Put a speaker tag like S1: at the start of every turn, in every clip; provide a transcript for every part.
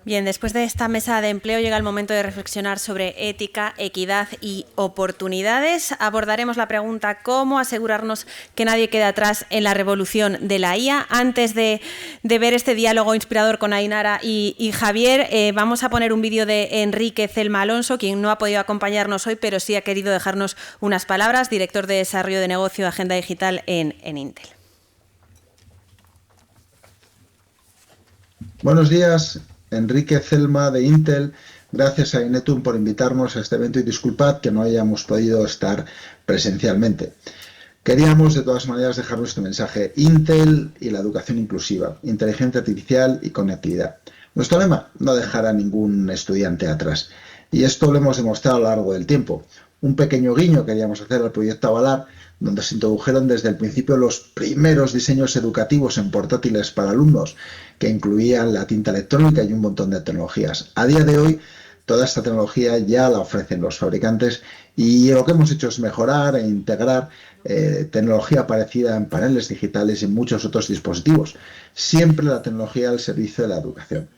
S1: Bien, después de esta mesa de empleo llega el momento de reflexionar sobre ética, equidad y oportunidades. Abordaremos la pregunta ¿cómo asegurarnos que nadie quede atrás en la revolución de la IA? Antes de ver este diálogo inspirador con Ainara y Javier, vamos a poner un vídeo de Enrique Celma Alonso, quien no ha podido acompañarnos hoy, pero sí ha querido dejarnos unas palabras, director de Desarrollo de Negocio de Agenda Digital en Intel.
S2: Buenos días, Enrique Celma de Intel. Gracias a Inetum por invitarnos a este evento y disculpad que no hayamos podido estar presencialmente. Queríamos de todas maneras dejar nuestro mensaje: Intel y la educación inclusiva, inteligencia artificial y conectividad. Nuestro lema: no dejar a ningún estudiante atrás. Y esto lo hemos demostrado a lo largo del tiempo. Un pequeño guiño queríamos hacer al proyecto Avalar, donde se introdujeron desde el principio los primeros diseños educativos en portátiles para alumnos, que incluían la tinta electrónica y un montón de tecnologías. A día de hoy, toda esta tecnología ya la ofrecen los fabricantes y lo que hemos hecho es mejorar e integrar tecnología parecida en paneles digitales y en muchos otros dispositivos. Siempre la tecnología al servicio de la educación.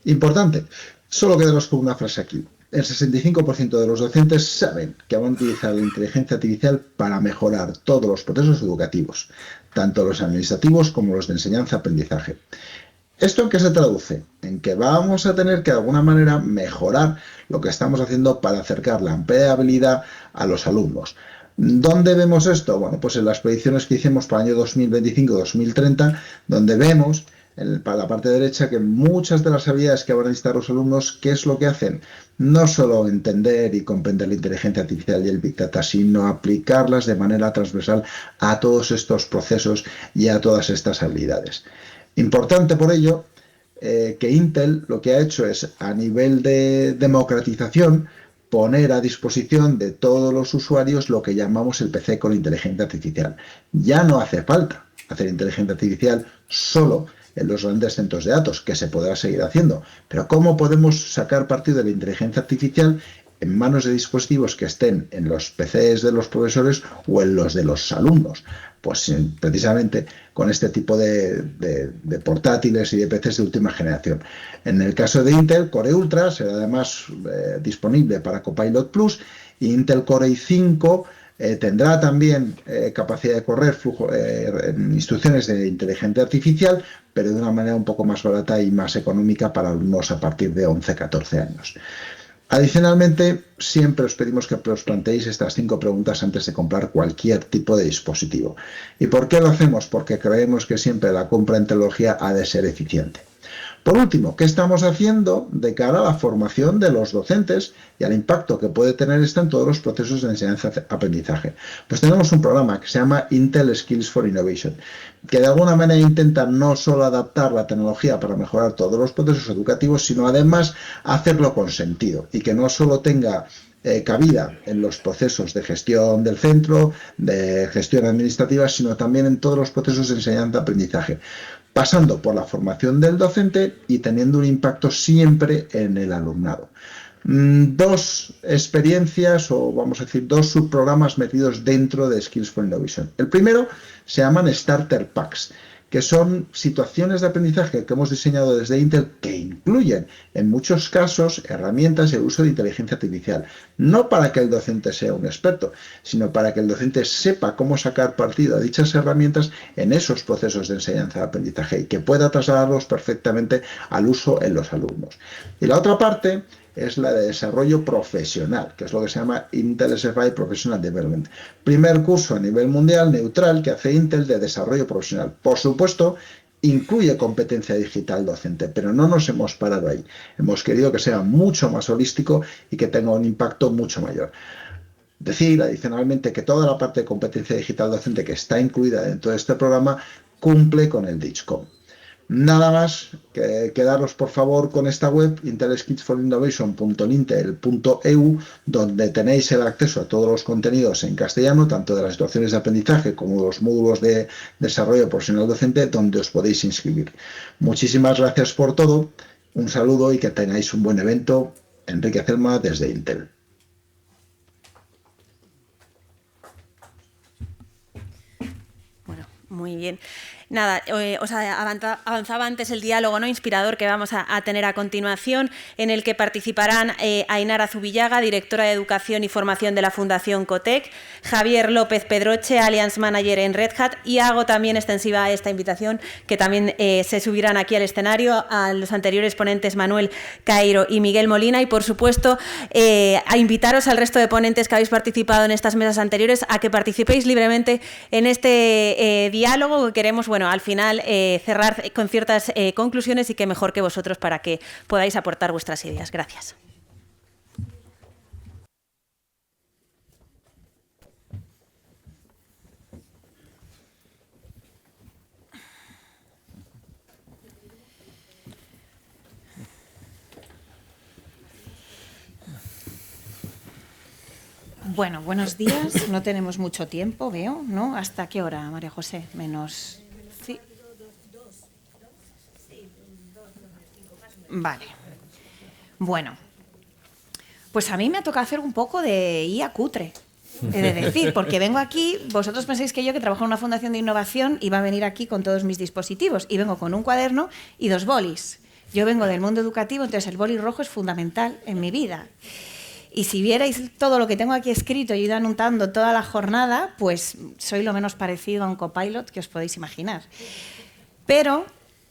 S2: Importante, solo quedaros con una frase aquí. El 65% de los docentes saben que van a utilizar la inteligencia artificial para mejorar todos los procesos educativos, tanto los administrativos como los de enseñanza-aprendizaje. ¿Esto en qué se traduce? En que vamos a tener que de alguna manera mejorar lo que estamos haciendo para acercar la empleabilidad a los alumnos. ¿Dónde vemos esto? Bueno, pues en las predicciones que hicimos para el año 2025-2030, donde vemos para la parte derecha que muchas de las habilidades que van a necesitar los alumnos, ¿qué es lo que hacen? No solo entender y comprender la inteligencia artificial y el Big Data, sino aplicarlas de manera transversal a todos estos procesos y a todas estas habilidades. Importante por ello que Intel lo que ha hecho es, a nivel de democratización, poner a disposición de todos los usuarios lo que llamamos el PC con inteligencia artificial. Ya no hace falta hacer inteligencia artificial solo en los grandes centros de datos, que se podrá seguir haciendo. Pero ¿cómo podemos sacar partido de la inteligencia artificial en manos de dispositivos que estén en los PCs de los profesores o en los de los alumnos? Pues precisamente con este tipo de portátiles y de PCs de última generación. En el caso de Intel, Core Ultra será además disponible para Copilot Plus, y Intel Core i5 tendrá también capacidad de correr instrucciones de inteligencia artificial, pero de una manera un poco más barata y más económica para alumnos a partir de 11-14 años. Adicionalmente, siempre os pedimos que os planteéis estas 5 preguntas antes de comprar cualquier tipo de dispositivo. ¿Y por qué lo hacemos? Porque creemos que siempre la compra en tecnología ha de ser eficiente. Por último, ¿qué estamos haciendo de cara a la formación de los docentes y al impacto que puede tener esta en todos los procesos de enseñanza-aprendizaje? Pues tenemos un programa que se llama Intel Skills for Innovation, que de alguna manera intenta no solo adaptar la tecnología para mejorar todos los procesos educativos, sino además hacerlo con sentido y que no solo tenga cabida en los procesos de gestión del centro, de gestión administrativa, sino también en todos los procesos de enseñanza-aprendizaje, pasando por la formación del docente y teniendo un impacto siempre en el alumnado. 2 experiencias, o vamos a decir 2 subprogramas metidos dentro de Skills for Innovation. El primero se llaman Starter Packs, que son situaciones de aprendizaje que hemos diseñado desde Intel que incluyen, en muchos casos, herramientas y el uso de inteligencia artificial. No para que el docente sea un experto, sino para que el docente sepa cómo sacar partido a dichas herramientas en esos procesos de enseñanza-aprendizaje y que pueda trasladarlos perfectamente al uso en los alumnos. Y la otra parte es la de desarrollo profesional, que es lo que se llama Intel SFI Professional Development. Primer curso a nivel mundial neutral que hace Intel de desarrollo profesional. Por supuesto, incluye competencia digital docente, pero no nos hemos parado ahí. Hemos querido que sea mucho más holístico y que tenga un impacto mucho mayor. Decir, adicionalmente, que toda la parte de competencia digital docente que está incluida dentro de este programa cumple con el DIGCOM. Nada más, que quedaros por favor con esta web, intelskillforinnovation.intel.eu, donde tenéis el acceso a todos los contenidos en castellano, tanto de las situaciones de aprendizaje como de los módulos de desarrollo profesional docente, donde os podéis inscribir. Muchísimas gracias por todo, un saludo y que tengáis un buen evento. Enrique Celma desde Intel.
S1: Bueno, muy bien. Nada, avanzaba antes el diálogo, ¿no?, inspirador que vamos a tener a continuación, en el que participarán Ainara Zubillaga, directora de Educación y Formación de la Fundación COTEC, Javier López Pedroche, Alliance Manager en Red Hat, y hago también extensiva esta invitación que también se subirán aquí al escenario a los anteriores ponentes Manuel Cairo y Miguel Molina, y por supuesto a invitaros al resto de ponentes que habéis participado en estas mesas anteriores a que participéis libremente en este diálogo que queremos, bueno, al final cerrar con ciertas conclusiones, y que mejor que vosotros para que podáis aportar vuestras ideas. Gracias.
S3: Bueno, buenos días. No tenemos mucho tiempo, veo, ¿no? ¿Hasta qué hora, María José? Menos... ¿Sí? Vale. Bueno, pues a mí me ha tocado hacer un poco de IA cutre, he de decir, porque vengo aquí, vosotros pensáis que yo, que trabajo en una fundación de innovación, iba a venir aquí con todos mis dispositivos, y vengo con un cuaderno y 2 bolis. Yo vengo del mundo educativo, entonces el boli rojo es fundamental en mi vida. Y si vierais todo lo que tengo aquí escrito y he ido anotando toda la jornada, pues soy lo menos parecido a un copilot que os podéis imaginar. Pero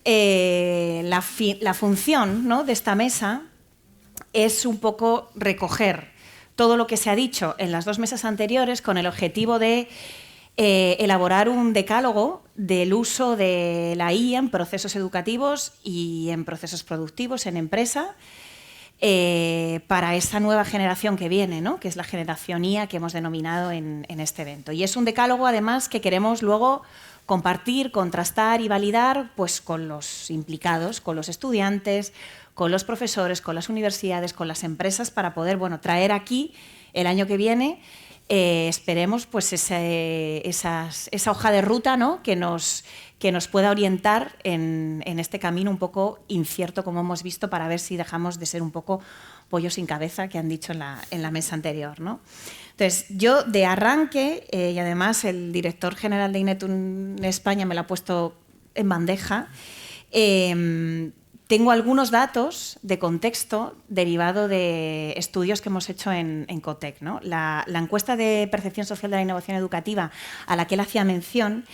S3: la función, ¿no?, de esta mesa es un poco recoger todo lo que se ha dicho en las 2 mesas anteriores con el objetivo de elaborar un decálogo del uso de la IA en procesos educativos y en procesos productivos en empresa, para esa nueva generación que viene, ¿no?, que es la generación IA que hemos denominado en este evento. Y es un decálogo, además, que queremos luego compartir, contrastar y validar, pues, con los implicados, con los estudiantes, con los profesores, con las universidades, con las empresas, para poder, bueno, traer aquí el año que viene, esperemos, pues esa hoja de ruta, ¿no?, que nos pueda orientar en este camino un poco incierto, como hemos visto, para ver si dejamos de ser un poco pollo sin cabeza, que han dicho en la mesa anterior, ¿no? Entonces, yo de arranque, y además el director general de INETU en España me lo ha puesto en bandeja, tengo algunos datos de contexto derivado de estudios que hemos hecho en COTEC, ¿no? La encuesta de percepción social de la innovación educativa a la que él hacía mención,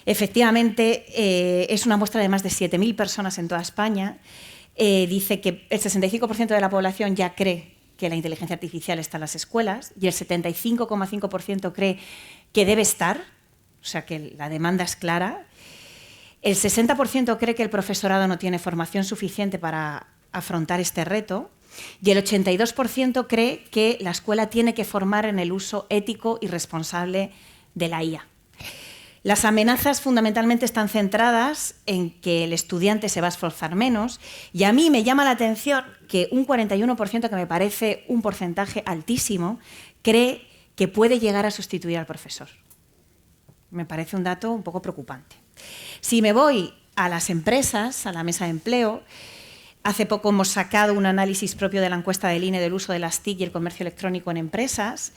S3: efectivamente, es una muestra de más de 7.000 personas en toda España. Dice que el 65% de la población ya cree que la inteligencia artificial está en las escuelas y el 75,5% cree que debe estar, o sea que la demanda es clara. El 60% cree que el profesorado no tiene formación suficiente para afrontar este reto y el 82% cree que la escuela tiene que formar en el uso ético y responsable de la IA. Las amenazas fundamentalmente están centradas en que el estudiante se va a esforzar menos, y a mí me llama la atención que un 41%, que me parece un porcentaje altísimo, cree que puede llegar a sustituir al profesor. Me parece un dato un poco preocupante. Si me voy a las empresas, a la mesa de empleo, hace poco hemos sacado un análisis propio de la encuesta del INE del uso de las TIC y el comercio electrónico en empresas.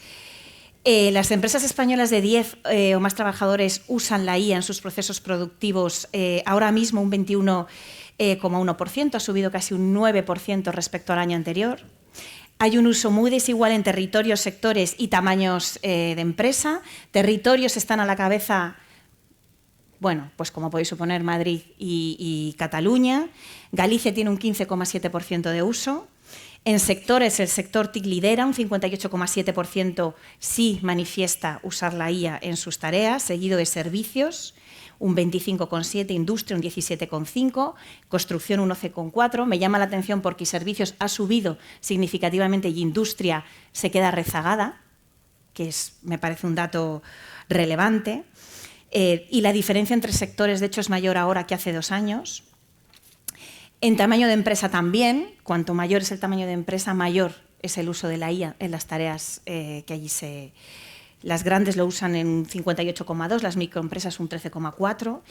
S3: Las empresas españolas de 10 o más trabajadores usan la IA en sus procesos productivos, ahora mismo un 21,1%, ha subido casi un 9% respecto al año anterior. Hay un uso muy desigual en territorios, sectores y tamaños de empresa. Territorios están a la cabeza, bueno, pues como podéis suponer, Madrid y Cataluña. Galicia tiene un 15,7% de uso. En sectores, el sector TIC lidera, un 58,7% sí manifiesta usar la IA en sus tareas, seguido de servicios, un 25,7%, industria un 17,5%, construcción un 11,4%. Me llama la atención porque servicios ha subido significativamente y industria se queda rezagada, que me parece un dato relevante. Y la diferencia entre sectores, de hecho, es mayor ahora que hace 2 años. En tamaño de empresa también, cuanto mayor es el tamaño de empresa, mayor es el uso de la IA en las tareas que allí Las grandes lo usan en 58,2%, las microempresas un 13,4%.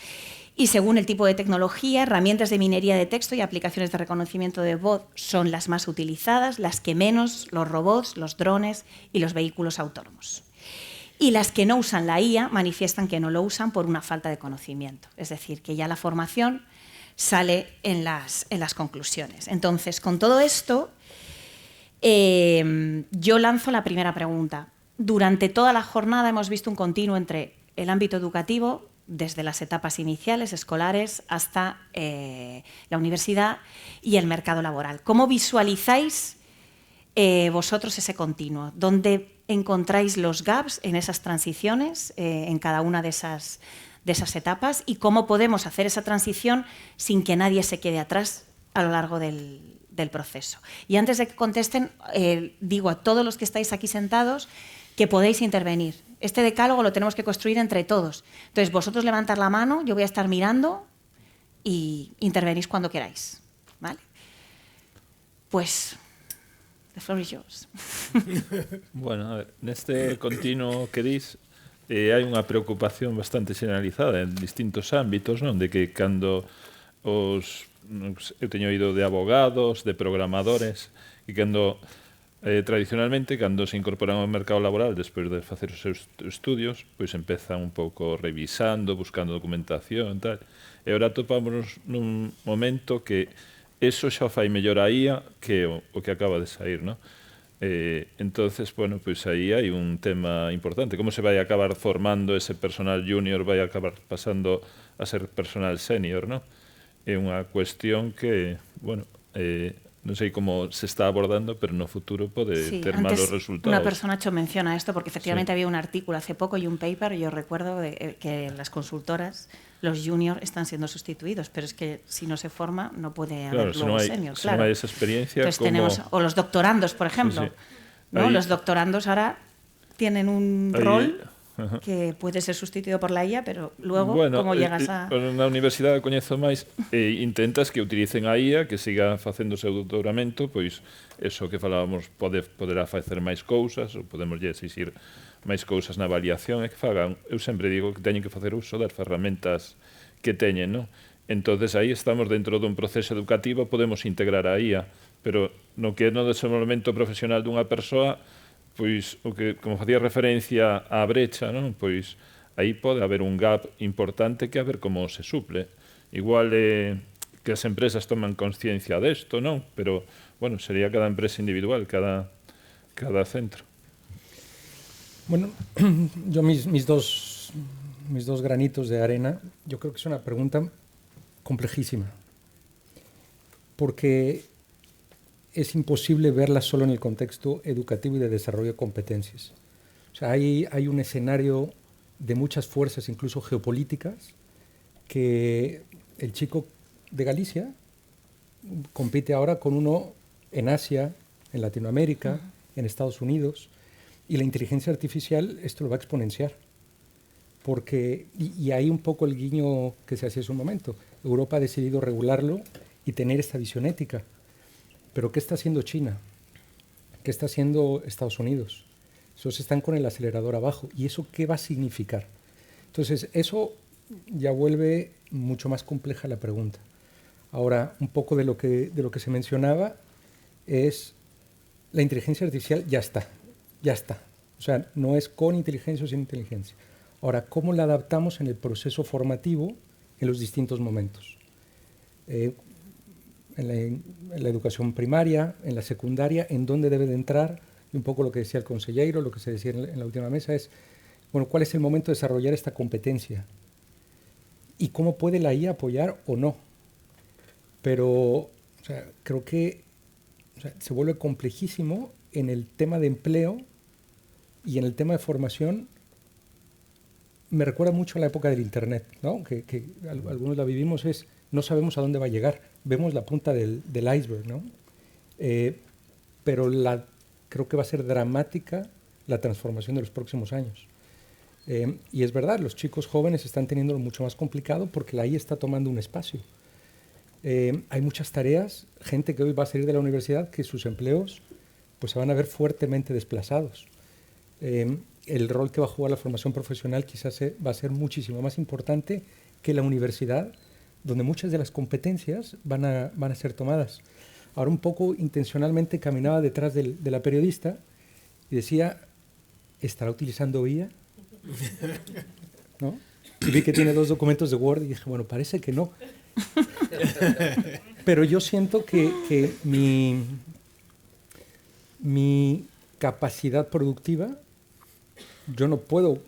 S3: Y según el tipo de tecnología, herramientas de minería de texto y aplicaciones de reconocimiento de voz son las más utilizadas, las que menos, los robots, los drones y los vehículos autónomos. Y las que no usan la IA manifiestan que no lo usan por una falta de conocimiento. Es decir, que ya la formación sale en las conclusiones. Entonces, con todo esto, yo lanzo la primera pregunta. Durante toda la jornada hemos visto un continuo entre el ámbito educativo, desde las etapas iniciales, escolares, hasta la universidad y el mercado laboral. ¿Cómo visualizáis vosotros ese continuo? ¿Dónde encontráis los gaps en esas transiciones, en cada una de esas etapas? ¿Y cómo podemos hacer esa transición sin que nadie se quede atrás a lo largo del proceso? Y antes de que contesten, digo a todos los que estáis aquí sentados que podéis intervenir. Este decálogo lo tenemos que construir entre todos. Entonces, vosotros levantar la mano, yo voy a estar mirando y intervenís cuando queráis. ¿Vale? Pues, the floor is yours.
S4: Bueno, a ver, neste continuo que dis, hai unha preocupación bastante generalizada en distintos ámbitos, non? De que cando eu teño ido de abogados, de programadores, e cando tradicionalmente, cando se incorporan ao mercado laboral despois de facer os seus estudios, pois empezan un pouco revisando, buscando documentación, tal. E agora topámonos nun momento que eso xa fai mellor a IA que o que acaba de sair, non? Entonces, bueno, pois aí hai un tema importante. Como se vai acabar formando ese personal junior, vai acabar pasando a ser personal senior, non? É unha cuestión que, bueno, non sei como se está abordando, pero no futuro pode ter malos resultados.
S3: Una persona ha hecho mención a esto porque efectivamente había un artículo hace poco y un paper, yo recuerdo que las consultoras, los juniors están siendo sustituidos, pero es que si no se forma no puede haber luego senior.
S4: Si no hay esa experiencia,
S3: entonces tenemos, o los doctorandos, por ejemplo, ¿no? Los doctorandos ahora tienen un rol que puede ser sustituido por la IA, pero luego, como llegas a...
S4: Na universidade coñezo máis, intentas que utilicen a IA, que siga facendo o seu doutoramento, pois eso que falábamos, poderá facer máis cousas, ou podemos exixir máis cousas na avaliación, e que fagan, eu sempre digo que teñen que facer uso das ferramentas que teñen, non? Entonces aí estamos dentro dun proceso educativo, podemos integrar a IA, pero no que é no desenvolvemento profesional dunha persoa, pois, o que, como facía referencia á brecha, non? Pois, aí pode haber un gap importante que a ver como se suple. Igual que as empresas toman consciencia desto, non? Pero, bueno, sería cada empresa individual, cada centro.
S5: Bueno, yo mis dos granitos de arena, yo creo que es una pregunta complejísima, porque es imposible verla solo en el contexto educativo y de desarrollo de competencias. O sea, hay un escenario de muchas fuerzas, incluso geopolíticas, que el chico de Galicia compite ahora con uno en Asia, en Latinoamérica, en Estados Unidos, y la inteligencia artificial esto lo va a exponenciar. Porque, y hay un poco el guiño que se hacía hace un momento, Europa ha decidido regularlo y tener esta visión ética. Pero ¿qué está haciendo China? ¿Qué está haciendo Estados Unidos? Esos están con el acelerador abajo. ¿Y eso qué va a significar? Entonces, eso ya vuelve mucho más compleja la pregunta. Ahora, un poco de lo que se mencionaba es la inteligencia artificial ya está. O sea, no es con inteligencia o sin inteligencia. Ahora, ¿cómo la adaptamos en el proceso formativo en los distintos momentos? En la educación primaria, en la secundaria, en dónde debe de entrar, y un poco lo que decía el consejero, lo que se decía en la última mesa es, bueno, ¿cuál es el momento de desarrollar esta competencia? ¿Y cómo puede la IA apoyar o no? Pero, o sea, creo que se vuelve complejísimo en el tema de empleo y en el tema de formación. Me recuerda mucho a la época del Internet, ¿no? Que algunos la vivimos, no sabemos a dónde va a llegar, vemos la punta del iceberg, ¿no? Pero creo que va a ser dramática la transformación de los próximos años. Y es verdad, los chicos jóvenes están teniendo mucho más complicado porque la IA está tomando un espacio. Hay muchas tareas, gente que hoy va a salir de la universidad que sus empleos pues, se van a ver fuertemente desplazados. El rol que va a jugar la formación profesional quizás va a ser muchísimo más importante que la universidad, donde muchas de las competencias van a ser tomadas. Ahora un poco intencionalmente caminaba detrás de la periodista y decía, ¿estará utilizando IA? ¿no? Y vi que tiene 2 documentos de Word y dije, bueno, parece que no. Pero yo siento que mi capacidad productiva, yo no puedo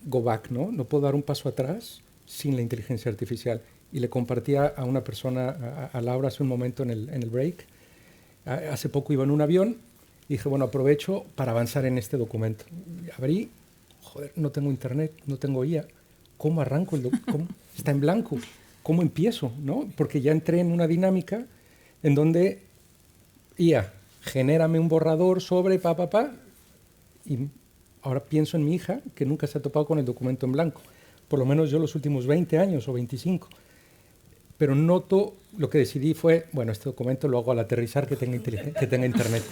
S5: go back, ¿no? Puedo dar un paso atrás sin la inteligencia artificial. Y le compartía a una persona, a Laura, hace un momento en el break. Hace poco iba en un avión y dije, bueno, aprovecho para avanzar en este documento. Abrí, joder, no tengo internet, no tengo IA. ¿Cómo arranco? Está en blanco. ¿Cómo empiezo? ¿No? Porque ya entré en una dinámica en donde IA, genérame un borrador sobre y ahora pienso en mi hija que nunca se ha topado con el documento en blanco. Por lo menos yo los últimos 20 años o 25. Pero noto, lo que decidí fue, bueno, este documento lo hago al aterrizar que tenga internet.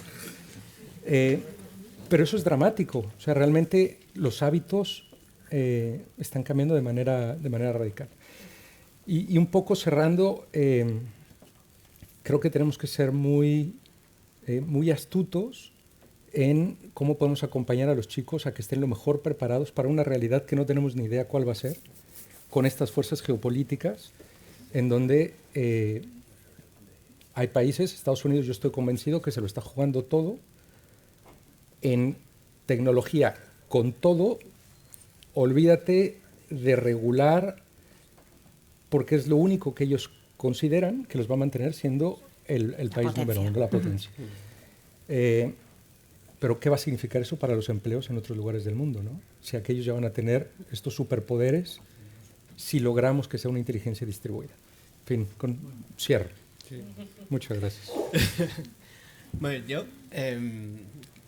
S5: Pero eso es dramático. O sea, realmente los hábitos están cambiando de manera radical. Y un poco cerrando, creo que tenemos que ser muy astutos en cómo podemos acompañar a los chicos a que estén lo mejor preparados para una realidad que no tenemos ni idea cuál va a ser, con estas fuerzas geopolíticas, en donde hay países, Estados Unidos, yo estoy convencido que se lo está jugando todo en tecnología, con todo. Olvídate de regular, porque es lo único que ellos consideran que los va a mantener siendo el país número 1, la potencia. Pero ¿qué va a significar eso para los empleos en otros lugares del mundo, ¿no? Si aquellos ya van a tener estos superpoderes, si logramos que sea una inteligencia distribuida. En fin, cierro. Sí. Muchas gracias.
S6: Bueno, yo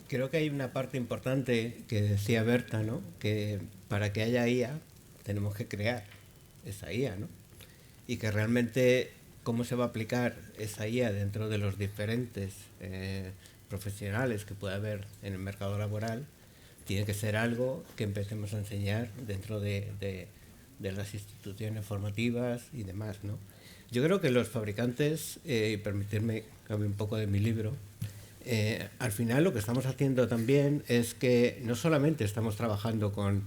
S6: creo que hay una parte importante que decía Berta, ¿no? Que para que haya IA tenemos que crear esa IA, ¿no? Y que realmente cómo se va a aplicar esa IA dentro de los diferentes profesionales que pueda haber en el mercado laboral tiene que ser algo que empecemos a enseñar dentro de las instituciones formativas y demás, ¿no? Yo creo que los fabricantes, y permitirme que hable un poco de mi libro, al final lo que estamos haciendo también es que no solamente estamos trabajando con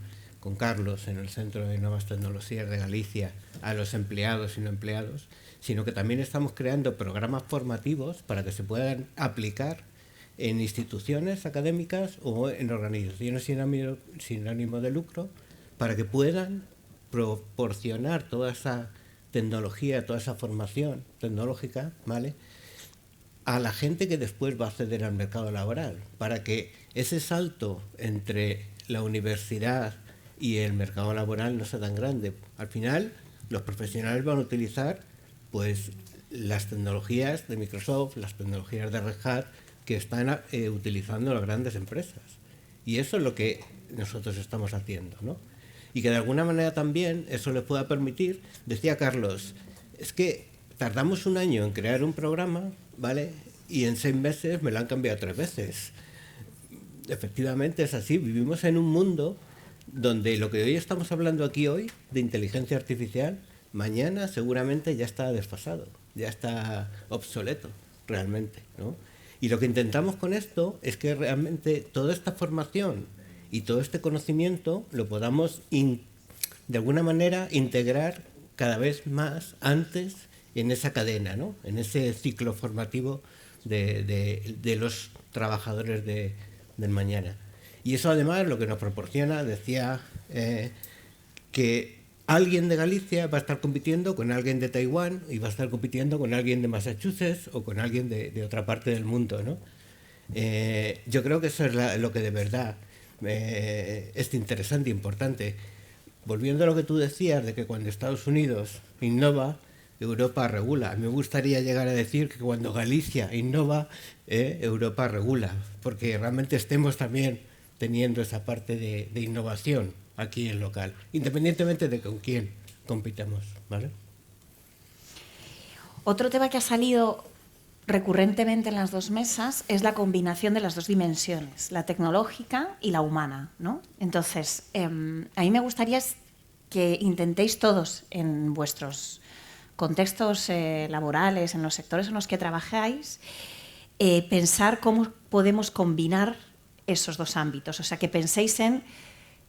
S6: Carlos en el Centro de Nuevas Tecnologías de Galicia a los empleados y no empleados, sino que también estamos creando programas formativos para que se puedan aplicar en instituciones académicas o en organizaciones sin ánimo de lucro para que puedan proporcionar toda esa tecnología, toda esa formación tecnológica, ¿vale?, a la gente que después va a acceder al mercado laboral, para que ese salto entre la universidad y el mercado laboral no sea tan grande. Al final, los profesionales van a utilizar pues las tecnologías de Microsoft, las tecnologías de Red Hat que están utilizando las grandes empresas. Y eso es lo que nosotros estamos haciendo, ¿no? Y que de alguna manera también eso les pueda permitir, decía Carlos, es que tardamos un año en crear un programa, ¿vale?, y en 6 meses me lo han cambiado 3 veces. Efectivamente es así, vivimos en un mundo donde lo que hoy estamos hablando aquí hoy, de inteligencia artificial, mañana seguramente ya está desfasado, ya está obsoleto realmente, ¿no? Y lo que intentamos con esto es que realmente toda esta formación y todo este conocimiento lo podamos de alguna manera integrar cada vez más antes en esa cadena, ¿no?, en ese ciclo formativo de los trabajadores del mañana. Y eso además lo que nos proporciona, decía que alguien de Galicia va a estar compitiendo con alguien de Taiwán y va a estar compitiendo con alguien de Massachusetts o con alguien de otra parte del mundo, ¿no? Yo creo que eso es lo que de verdad es interesante e importante. Volviendo a lo que tú decías de que cuando Estados Unidos innova, Europa regula. Me gustaría llegar a decir que cuando Galicia innova, Europa regula, porque realmente estemos también teniendo esa parte de innovación aquí en local, independientemente de con quién compitamos, ¿vale?
S3: Otro tema que ha salido recurrentemente en las 2 mesas es la combinación de las 2 dimensiones, la tecnológica y la humana, ¿no? Entonces, a mí me gustaría que intentéis todos en vuestros contextos laborales, en los sectores en los que trabajáis, pensar cómo podemos combinar esos 2 ámbitos. O sea, que penséis en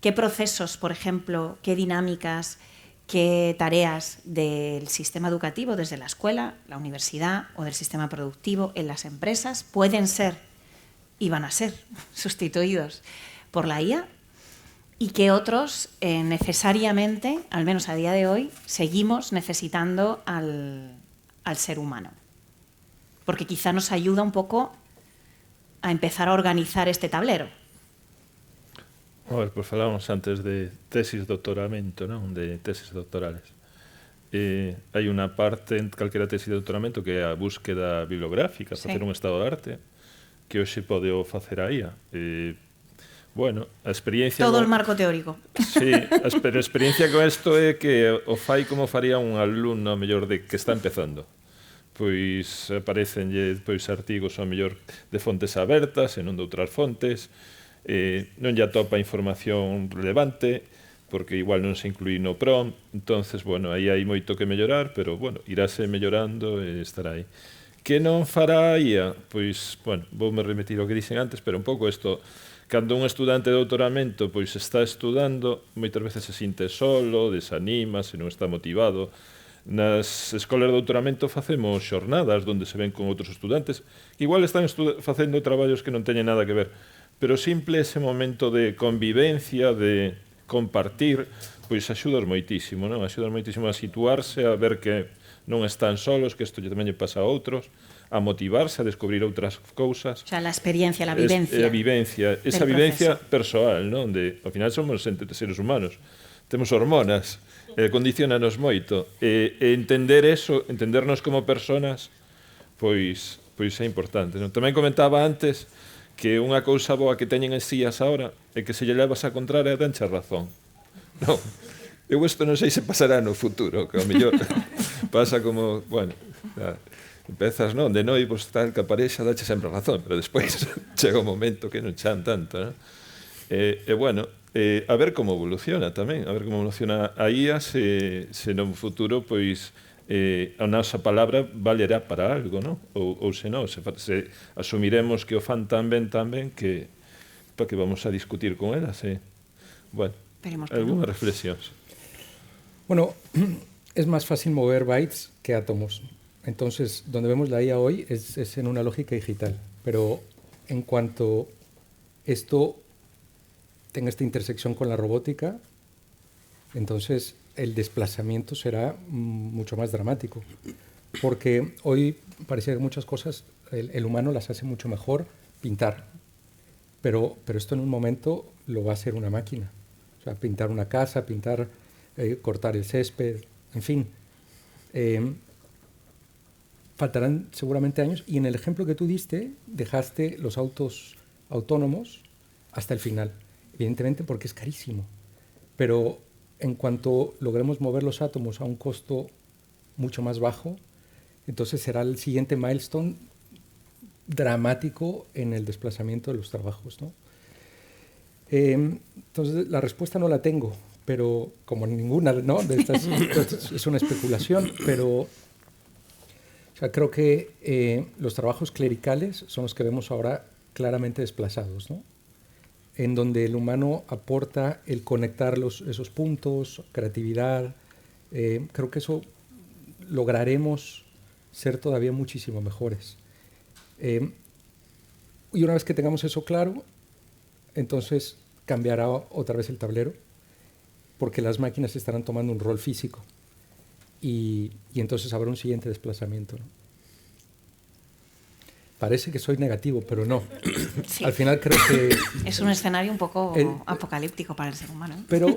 S3: qué procesos, por ejemplo, qué dinámicas, qué tareas del sistema educativo, desde la escuela, la universidad o del sistema productivo en las empresas, pueden ser y van a ser sustituidos por la IA, y que otros necesariamente, al menos a día de hoy, seguimos necesitando al ser humano. Porque quizá nos ayuda un poco a empezar a organizar este tablero.
S4: A ver, pues falábamos antes de tesis de doutoramento, non? De tesis doctorales. Hai unha parte en calquera tesis de doutoramento que é a búsqueda bibliográfica, facer un estado de arte, que hoxe pode o facer a IA. Bueno, a experiencia...
S3: Todo el marco teórico.
S4: Sí, a experiencia con isto é que o fai como faría un alumno mellor de que está empezando. Pois aparecenlle artigos ao mellor de fontes abertas e non de outras fontes, non lle atopa información relevante, porque igual non se incluí no PROM, entonces, bueno, aí hai moito que mellorar, pero, bueno, irase mellorando e estará aí. Que non fará a IA? Pois, bueno, voume remitir ao que dixen antes, pero un pouco isto... Cando un estudante de doutoramento pois está estudando, moitas veces se sinte solo, desanima, se non está motivado. Nas escolas de doutoramento facemos xornadas onde se ven con outros estudantes que igual están facendo traballos que non teñen nada que ver, pero simple ese momento de convivencia, de compartir, pois axudas moitísimo, non? Axudas moitísimo a situarse, a ver que non están solos, que isto tamén lle pasa a outros, a motivarse, a descubrir outras cousas.
S3: O sea, la experiencia, la vivencia.
S4: A vivencia, esa vivencia persoal, non? De, ao final somos seres humanos, temos hormonas, condicionanos moito, e entender eso, entendernos como personas, pois é importante, non? Tamén comentaba antes que unha cousa boa que teñen as sillas agora é que se lle levas a contraria danche razón. Non, eu isto non sei se pasará no futuro, que ao mellor pasa como, bueno, empezas, non, de noivos tal que a parexa dache sempre razón, pero despois chega o momento que non chan tanto, non? Bueno, a ver como evoluciona tamén, a ver como evoluciona a IA, se no futuro, pois, a nosa palabra valerá para algo, non? Ou se non, se asumiremos que o fan tan ben, que para que vamos a discutir con elas, bueno, algunhas reflexións.
S5: Bueno, es más fácil mover bytes que átomos. Entonces, donde vemos la IA hoy es en una lógica digital. Pero en cuanto esto tenga esta intersección con la robótica, entonces el desplazamiento será mucho más dramático. Porque hoy parecía que muchas cosas el humano las hace mucho mejor, pintar. Pero esto en un momento lo va a hacer una máquina. O sea, pintar una casa, cortar el césped, en fin. Faltarán seguramente años, y en el ejemplo que tú diste, dejaste los autos autónomos hasta el final, evidentemente porque es carísimo, pero en cuanto logremos mover los átomos a un costo mucho más bajo, entonces será el siguiente milestone dramático en el desplazamiento de los trabajos, ¿no? Entonces la respuesta no la tengo, pero como ninguna, ¿no? De estas, es una especulación, pero... O sea, creo que los trabajos clericales son los que vemos ahora claramente desplazados, ¿no? En donde el humano aporta el conectar esos puntos, creatividad. Creo que eso lograremos ser todavía muchísimo mejores. Y una vez que tengamos eso claro, entonces cambiará otra vez el tablero, porque las máquinas estarán tomando un rol físico. Y entonces habrá un siguiente desplazamiento, ¿no? Parece que soy negativo, pero no. Sí. Al final creo que...
S3: Es un escenario un poco apocalíptico para el ser humano, ¿eh?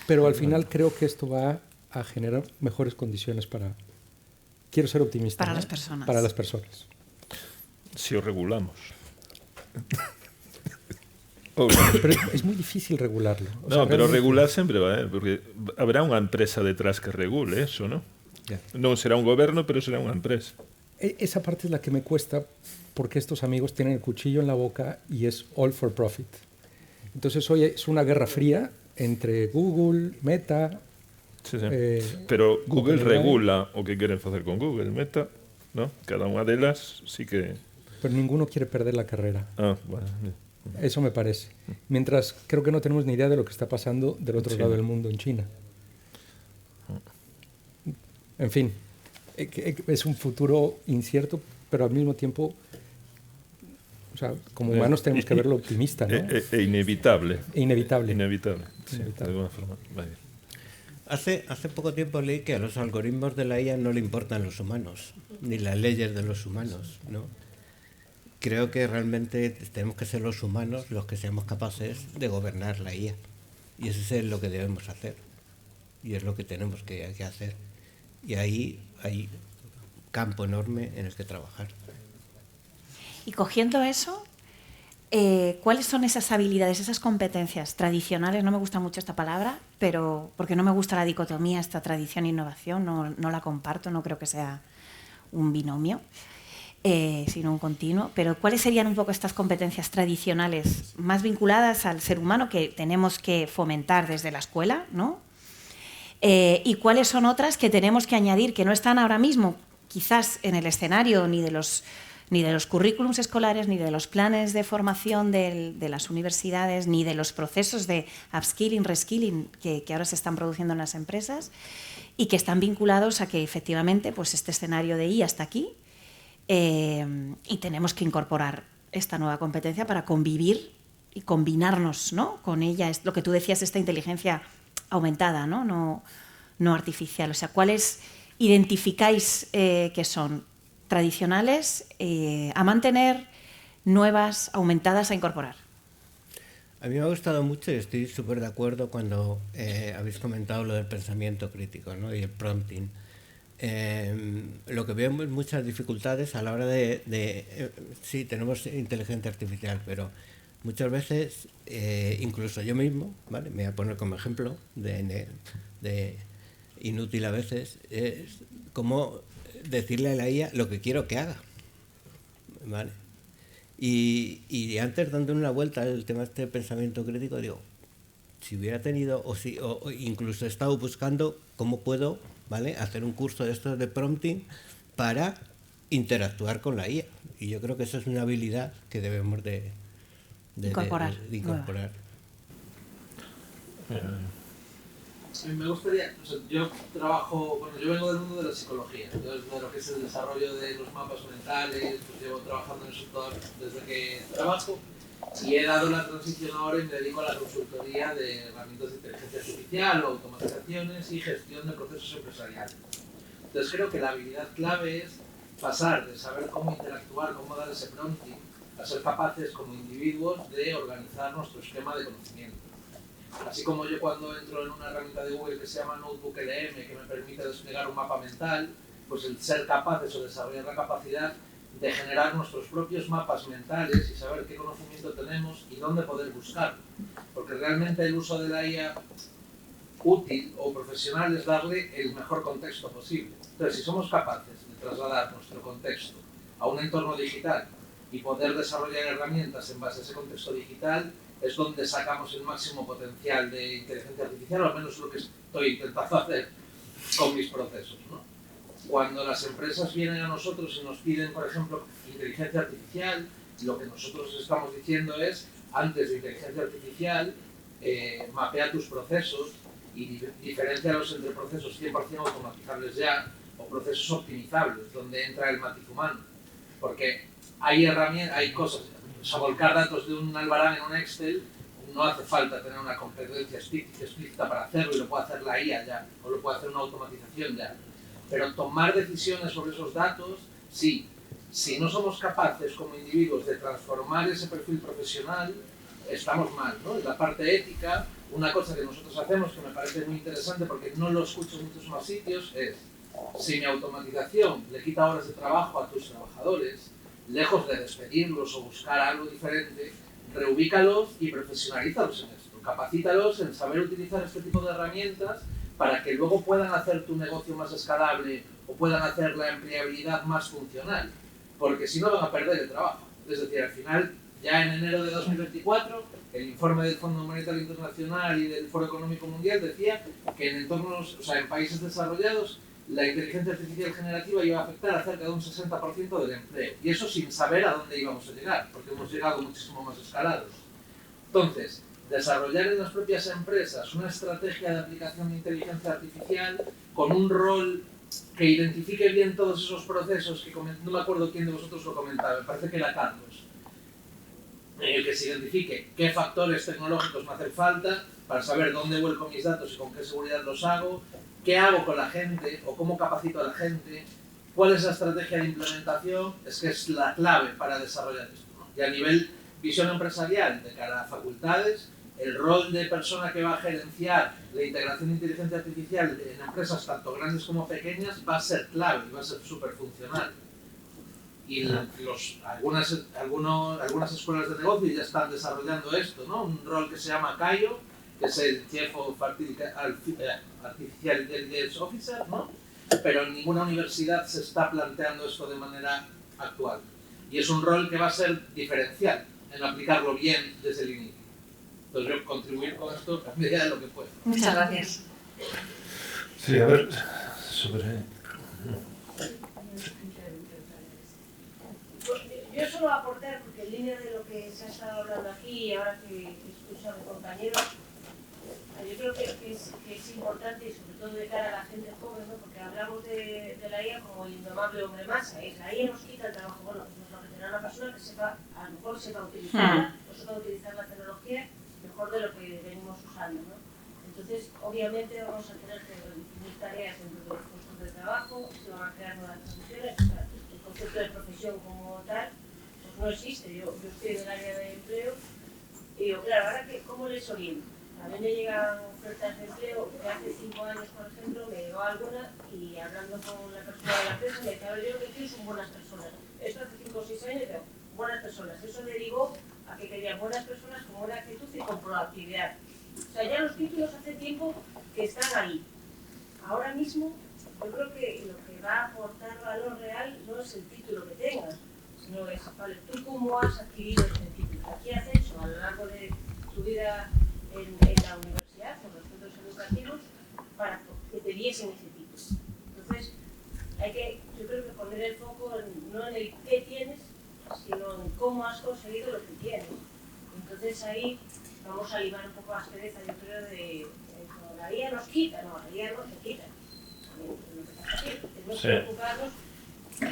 S5: Pero al final creo que esto va a generar mejores condiciones para... Quiero ser optimista.
S3: Para, ¿no?, las personas. Para las
S5: personas.
S4: Si os regulamos.
S5: Pero es muy difícil regularlo.
S4: O sea, pero regular sempre va, porque habrá unha empresa detrás que regule eso, ¿no? Yeah. Non será un goberno, pero será unha empresa.
S5: Esa parte es la que me cuesta, porque estos amigos tienen el cuchillo en la boca y es all for profit. Entonces hoy es una guerra fría entre Google, Meta...
S4: Sí, sí. Pero Google regula o que queren facer con Google, Meta, ¿no? Cada unha delas sí que...
S5: Pero ninguno quiere perder la carrera.
S4: Ah, bueno,
S5: Eso me parece. Mientras creo que no tenemos ni idea de lo que está pasando del otro lado del mundo, en China. En fin, es un futuro incierto, pero al mismo tiempo, o sea, como humanos tenemos que verlo optimista, ¿no?
S4: Inevitable.
S5: Inevitable.
S4: Inevitable, sí, de alguna forma. Vale.
S6: Hace poco tiempo leí que a los algoritmos de la IA no le importan los humanos, ni las leyes de los humanos, ¿no? Creo que realmente tenemos que ser los humanos los que seamos capaces de gobernar la IA. Y eso es lo que debemos hacer. Y es lo que tenemos que hacer. Y ahí hay campo enorme en el que trabajar.
S3: Y cogiendo eso, ¿cuáles son esas habilidades, esas competencias tradicionales? No me gusta mucho esta palabra, pero porque no me gusta la dicotomía, esta tradición e innovación, no la comparto, no creo que sea un binomio, sino un continuo. Pero ¿cuáles serían un poco estas competencias tradicionales más vinculadas al ser humano que tenemos que fomentar desde la escuela, ¿no? ¿Y cuáles son otras que tenemos que añadir, que no están ahora mismo quizás en el escenario ni de los currículums escolares, ni de los planes de formación de las universidades, ni de los procesos de upskilling, reskilling que ahora se están produciendo en las empresas y que están vinculados a que efectivamente pues este escenario de IA está aquí y tenemos que incorporar esta nueva competencia para convivir y combinarnos, ¿no?, con ella? Es lo que tú decías, esta inteligencia aumentada, no artificial. O sea, ¿cuáles identificáis que son tradicionales a mantener, nuevas, aumentadas a incorporar?
S6: A mí me ha gustado mucho y estoy súper de acuerdo cuando habéis comentado lo del pensamiento crítico, ¿no?, y el prompting. Lo que veo es muchas dificultades a la hora sí, tenemos inteligencia artificial, pero muchas veces, incluso yo mismo, ¿vale?, me voy a poner como ejemplo de inútil a veces, es como decirle a la IA lo que quiero que haga, ¿vale? Y antes, dando una vuelta al tema de este pensamiento crítico, digo, si hubiera tenido, o incluso he estado buscando cómo puedo, ¿vale?, hacer un curso de estos de prompting para interactuar con la IA. Y yo creo que eso es una habilidad que debemos de incorporar.
S7: A mí me gustaría, yo vengo del mundo de la psicología, entonces de lo que es el desarrollo de los mapas mentales, pues llevo trabajando en eso desde que trabajo y he dado la transición ahora y me dedico a la consultoría de herramientas de inteligencia artificial, automatizaciones y gestión de procesos empresariales. Entonces creo que la habilidad clave es pasar de saber cómo interactuar, cómo dar ese prompting, a ser capaces como individuos de organizar nuestro esquema de conocimiento. Así como yo cuando entro en una herramienta de Google que se llama Notebook LM, que me permite desplegar un mapa mental, pues el ser capaces o desarrollar la capacidad de generar nuestros propios mapas mentales y saber qué conocimiento tenemos y dónde poder buscarlo. Porque realmente el uso de la IA útil o profesional es darle el mejor contexto posible. Entonces, si somos capaces de trasladar nuestro contexto a un entorno digital y poder desarrollar herramientas en base a ese contexto digital, es donde sacamos el máximo potencial de inteligencia artificial, o al menos lo que estoy intentando hacer con mis procesos, ¿no? Cuando las empresas vienen a nosotros y nos piden, por ejemplo, inteligencia artificial, lo que nosotros estamos diciendo es, antes de inteligencia artificial, mapea tus procesos y diferencialos entre procesos 100% automatizables ya o procesos optimizables, donde entra el matiz humano. Porque hay herramientas, hay cosas. O sea, volcar datos de un albarán en un Excel no hace falta tener una competencia explícita para hacerlo y lo puede hacer la IA ya, o lo puede hacer una automatización ya. Pero tomar decisiones sobre esos datos, sí. Si no somos capaces como individuos de transformar ese perfil profesional, estamos mal, ¿no? En la parte ética, una cosa que nosotros hacemos que me parece muy interesante porque no lo escucho en muchos más sitios es, si mi automatización le quita horas de trabajo a tus trabajadores, lejos de despedirlos o buscar algo diferente, reubícalos y profesionalízalos en esto. Capacítalos en saber utilizar este tipo de herramientas para que luego puedan hacer tu negocio más escalable o puedan hacer la empleabilidad más funcional. Porque si no van a perder el trabajo. Es decir, al final, ya en enero de 2024, el informe del Fondo Monetario Internacional y del Foro Económico Mundial decía que en entornos, o sea, en países desarrollados, la inteligencia artificial generativa iba a afectar a cerca de un 60% del empleo. Y eso sin saber a dónde íbamos a llegar, porque hemos llegado muchísimo más escalados. Entonces, desarrollar en las propias empresas una estrategia de aplicación de inteligencia artificial con un rol que identifique bien todos esos procesos, que no me acuerdo quién de vosotros lo comentaba, me parece que era Carlos, en el que se identifique qué factores tecnológicos me hacen falta para saber dónde vuelco mis datos y con qué seguridad los hago, qué hago con la gente o cómo capacito a la gente, cuál es la estrategia de implementación, es que es la clave para desarrollar esto, ¿no? Y a nivel visión empresarial, de cara a facultades, el rol de persona que va a gerenciar la integración de inteligencia artificial en empresas tanto grandes como pequeñas va a ser clave y va a ser súper funcional. Y algunas escuelas de negocio ya están desarrollando esto, ¿no? Un rol que se llama CAIO, que es el Chief of Artificial Intelligence Officer, ¿no? Pero en ninguna universidad se está planteando esto de manera actual. Y es un rol que va a ser diferencial en aplicarlo bien desde el inicio. Entonces yo contribuir con esto a medida de lo que pueda.
S3: Muchas gracias.
S4: Sí, a ver, sobre...
S8: Yo solo aportar, porque en línea de lo que se ha estado hablando aquí y ahora que escucho a mi compañero, yo creo que es importante, y sobre todo de cara a la gente joven, ¿no? Porque hablamos de la IA como el indomable hombre masa, es la IA nos quita el trabajo, bueno, pues lo que tendrá una persona que sepa, a lo mejor sepa utilizarla, o sepa utilizar la tecnología mejor de lo que venimos usando, ¿no? Entonces, obviamente vamos a tener que definir tareas dentro de los puestos de trabajo, se van a crear nuevas profesiones, o sea, el concepto de profesión como tal, pues no existe. Yo estoy en el área de empleo y digo, claro, ahora ¿cómo les oriento? A mí me llegan ofertas de empleo de hace 5 años, por ejemplo, me llegó alguna y hablando con la persona de la empresa me decía, yo lo que quiero son buenas personas. Esto hace 5 o 6 años, pero buenas personas. Eso derivó a que querían buenas personas con buena actitud y con proactividad. O sea, ya los títulos hace tiempo que están ahí. Ahora mismo, yo creo que lo que va a aportar valor real no es el título que tengas, sino es, vale, tú cómo has adquirido este título, qué has hecho a lo largo de tu vida en la universidad, con los centros educativos, para que te diesen ese título. Entonces, hay que, yo creo que poner el foco no en el qué tienes, sino en cómo has conseguido lo que tienes. Entonces ahí vamos a limar un poco la aspereza, yo creo, de la IA nos quita, no, la IA no se quita. Tenemos que preocuparnos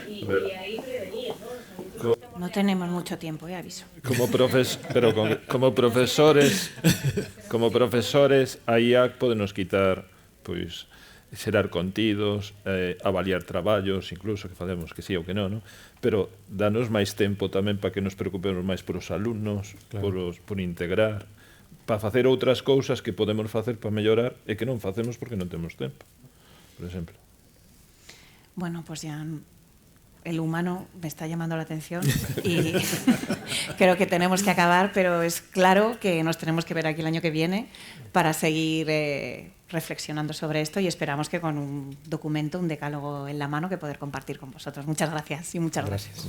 S8: y ahí prevenir, ¿no?
S3: No tenemos mucho tiempo, aviso.
S4: Como profesores, a IA podenos quitar, pois, xerar contidos, avaliar traballos, incluso que facemos que sí ou que non, pero danos máis tempo tamén para que nos preocupemos máis por os alumnos, claro, por integrar, para facer outras cousas que podemos facer para mellorar e que non facemos porque non temos tempo, por exemplo.
S3: Bueno, pues ya el humano me está llamando la atención y creo que tenemos que acabar, pero es claro que nos tenemos que ver aquí el año que viene para seguir reflexionando sobre esto y esperamos que con un documento, un decálogo en la mano que poder compartir con vosotros. Muchas gracias y muchas gracias.